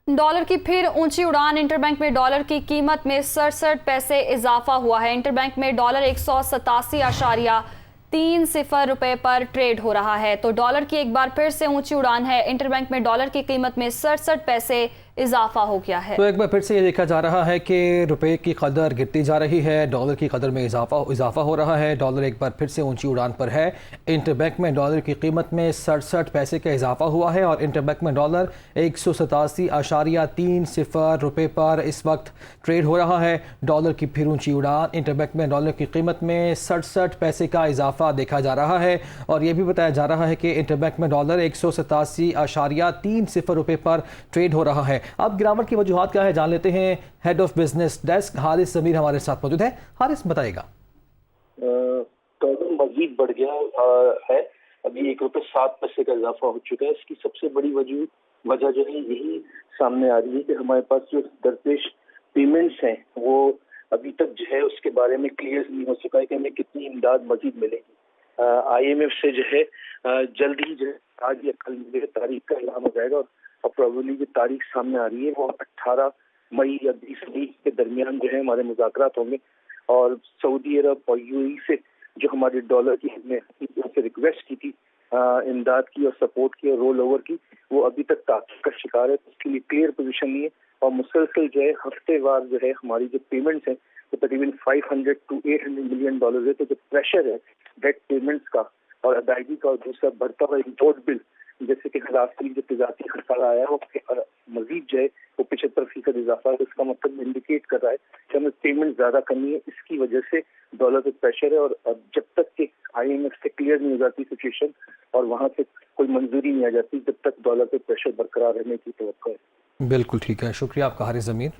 Dollar की फिर ऊंची उड़ान। इंटरबैंक में डॉलर की कीमत में 67 पैसे इजाफा हुआ है। इंटरबैंक में डॉलर 187.30 रुपए पर ट्रेड हो रहा है। तो डॉलर की एक बार फिर से ऊंची उड़ान है। इंटरबैंक में डॉलर की कीमत में 67 पैसे इजाफा हो गया है। तो एक बार फिर से ये देखा जा रहा है कि रुपए की कदर गिरती जा रही है, डॉलर की कदर में इजाफा हो रहा है। डॉलर एक बार फिर से ऊंची उड़ान पर है। इंटरबैंक में डॉलर की कीमत में 67 पैसे का इजाफा हुआ है और इंटरबैंक में डॉलर 187.30 रुपए पर इस वक्त ट्रेड हो रहा है। डॉलर की फिर ऊंची उड़ान। इंटरबैंक में डॉलर की कीमत में 67 पैसे का इजाफा देखा जा रहा है और ये भी बताया जा रहा है कि इंटरबैंक में डॉलर 187.30 रुपए पर ट्रेड हो रहा है। अब गिरावट की वजूहात क्या है जान लेते हैं। Head of business desk Haris Zameer हमारे साथ मौजूद है। हारिस बताइएगा। कदम मजीद बढ़ गया है। अभी 1 रुपये 7 पैसे का इजाफा हो चुका है। इसकी सबसे बड़ी वजह जो है यही सामने आ रही है कि हमारे पास जो दरपेश पेमेंट्स हैं वो अभी तक जो है उसके बारे में क्लियर नहीं हो सका है कि हमें कितनी इमदाद मजीद मिलेगी। IMF से जो है जल्द ही जो है आज या कल तारीख का ऐलान हो जाएगा और प्रोबेबली जो तारीख सामने आ रही है वो 18 मई या 20 मई के दरमियान जो है हमारे मुज़ाकरात होंगे। और सऊदी अरब और UAE से जो हमारे डॉलर की हमने रिक्वेस्ट की थी इमदाद की और सपोर्ट की और रोल ओवर की, वो अभी तक ताक़ीद का शिकार है। तो उसके लिए क्लियर पोजीशन नहीं है और मुसलसल जो है हफ्तेवार जो है हमारी जो पेमेंट्स हैं तो तकरीबन 500 to 800 मिलियन डॉलर है। तो जो प्रेशर है डेट पेमेंट्स का और अदायगी का और दूसरा बढ़ता हुआ इम्पोर्ट बिल, जैसे कि लास्ट वीक जो तजारती खर्चा आया है वो मजीद जो है वो 75% इजाफा है। इसका मतलब इंडिकेट कर रहा है कि हमें पेमेंट ज्यादा करनी है। इसकी वजह से डॉलर पे प्रेशर है और अब जब तक कि IMF से क्लियर नहीं हो जाती सिचुएशन और वहां से कोई मंजूरी नहीं आ जाती, जब तक डॉलर पे प्रेशर बरकरार रहने की तवक्को है। बिल्कुल ठीक है, शुक्रिया आपका हारिस जमीर।